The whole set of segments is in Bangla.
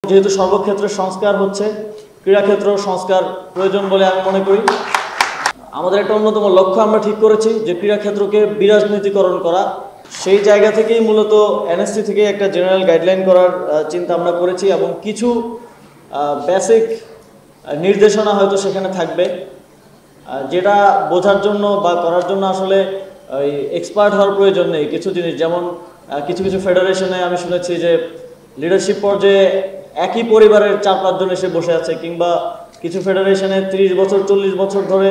যেহেতু সর্বক্ষেত্রে সংস্কার হচ্ছে, ক্রীড়াক্ষেত্রেও সংস্কার প্রয়োজন বলে আমি মনে করি। আমাদের একটা অন্যতম লক্ষ্য আমরা ঠিক করেছি যে ক্রীড়াক্ষেত্রকে বিরাজনীতিকরণ করা। সেই জায়গা থেকেই মূলত এনএসসি থেকে একটা জেনারেল গাইডলাইন করার চিন্তা আমরা করেছি এবং কিছু বেসিক নির্দেশনা হয়তো সেখানে থাকবে, যেটা বোঝার জন্য বা করার জন্য আসলে ওই এক্সপার্ট হওয়ার প্রয়োজন নেই। কিছু জিনিস যেমন কিছু কিছু ফেডারেশনে আমি শুনেছি যে লিডারশিপ পর্যায়ে একই পরিবারের 4-5 জন এসে বসে আছে, কিংবা কিছু ফেডারেশনে 30 বছর 40 বছর ধরে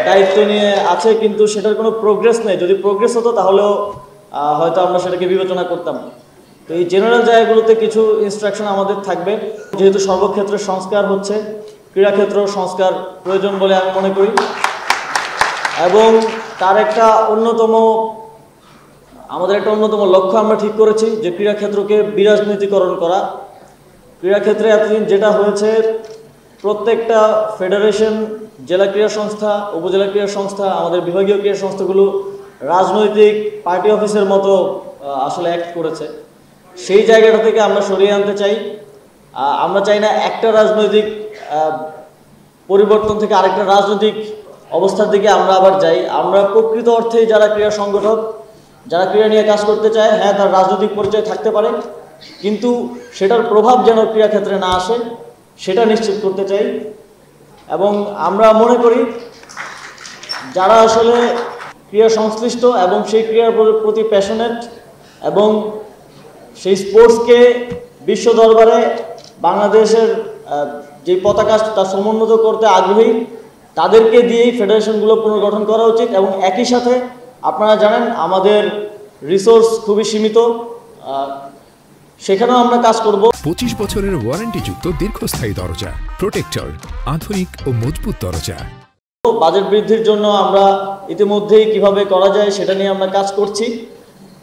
দায়িত্ব নিয়ে আছে, কিন্তু সেটার কোনো প্রোগ্রেস নেই। যদি প্রোগ্রেস হতো তাহলেও হয়তো আমরা সেটাকে বিবেচনা করতাম। তো এই জেনারেল জায়গাগুলোতে কিছু ইনস্ট্রাকশন আমাদের থাকবে। যেহেতু সর্বক্ষেত্রে সংস্কার হচ্ছে, ক্রীড়াক্ষেত্রেও সংস্কার প্রয়োজন বলে আমি মনে করি এবং তার আমাদের একটা অন্যতম লক্ষ্য আমরা ঠিক করেছি যে ক্রীড়াক্ষেত্রকে বিরাজনীতিকরণ করা। ক্রীড়াক্ষেত্রে এতদিন যেটা হয়েছে, প্রত্যেকটা ফেডারেশন, জেলা ক্রীড়া সংস্থা, উপজেলা ক্রীড়া সংস্থা, আমাদের বিভাগীয় ক্রীড়া সংস্থাগুলো রাজনৈতিক পার্টি অফিসের মতো আসলে অ্যাক্ট করেছে। সেই জায়গাটা থেকে আমরা সরিয়ে আনতে চাই। আমরা চাই না একটা রাজনৈতিক পরিবর্তন থেকে আরেকটা রাজনৈতিক অবস্থার দিকে আমরা আবার যাই। আমরা প্রকৃত অর্থেই যারা ক্রীড়া সংগঠক, যারা ক্রীড়া নিয়ে কাজ করতে চায়, হ্যাঁ তার রাজনৈতিক পরিচয় থাকতে পারে, কিন্তু সেটার প্রভাব যেন ক্রীড়াক্ষেত্রে না আসে সেটা নিশ্চিত করতে চাই। এবং আমরা মনে করি যারা আসলে ক্রীড়া সংশ্লিষ্ট এবং সেই ক্রীড়ার প্রতি প্যাশনেট এবং সেই স্পোর্টসকে বিশ্ব দরবারে বাংলাদেশের যে পতাকা তা সমুন্নত করতে আগ্রহী, তাদেরকে দিয়েই ফেডারেশনগুলো পুনর্গঠন করা উচিত। এবং একই সাথে আপনারা জানেন আমাদের রিসোর্স খুবই সীমিত, সেখানেও আমরা কাজ করব। 25 বছরের ওয়ারেন্টিযুক্ত দীর্ঘস্থায়ী দরজা প্রোটেক্টর, আধুনিক ও মজবুত দরজা। বাজেট বৃদ্ধির জন্য আমরা ইতিমধ্যেই কিভাবে করা যায় সেটা নিয়ে আমরা কাজ করছি,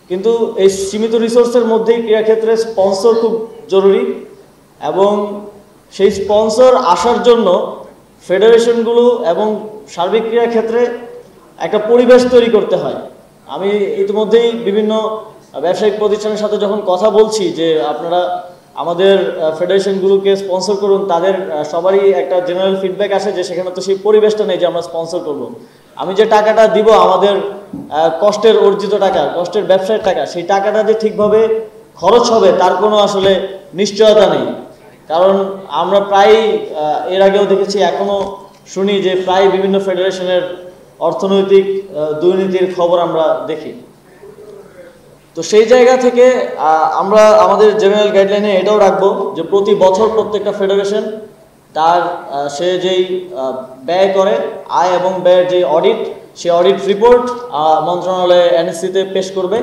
কিন্তু এই সীমিত রিসোর্সের মধ্যেই ক্রীড়াক্ষেত্রে স্পন্সর খুব জরুরি এবং সেই স্পন্সর আসার জন্য ফেডারেশনগুলো এবং সার্বিক ক্রীড়াক্ষেত্রে একটা পরিবেশ তৈরি করতে হয়। আমি ইতিমধ্যেই বিভিন্ন ব্যবসায়িক প্রতিষ্ঠানের সাথে যখন কথা বলছি যে আপনারা আমাদের ফেডারেশনগুলোকে স্পন্সর করুন, তাদের সবারই একটা জেনারেল ফিডব্যাক আসে যে সেখানে তো সেই পরিবেশটা নেই যে আমরা স্পন্সর করব। আমি যে টাকাটা দিব আমাদের কষ্টের অর্জিত টাকা, কষ্টের ব্যবসায়ের টাকা, সেই টাকাটা যে ঠিকভাবে খরচ হবে তার কোনো আসলে নিশ্চয়তা নেই। কারণ আমরা প্রায় এর আগেও দেখেছি, এখনও শুনি যে প্রায় বিভিন্ন ফেডারেশনের অর্থনৈতিক দুর্নীতির খবর আমরা দেখি। তো সেই জায়গা থেকে আমরা আমাদের জেনারেল গাইডলাইনে এটাও রাখবো যে প্রতি বছর প্রত্যেকটা ফেডারেশন তার সে যেই ব্যয় করে, আয় এবং ব্যয়ের যে অডিট, সেই অডিট রিপোর্ট মন্ত্রণালয়ে এনএসসিতে পেশ করবে।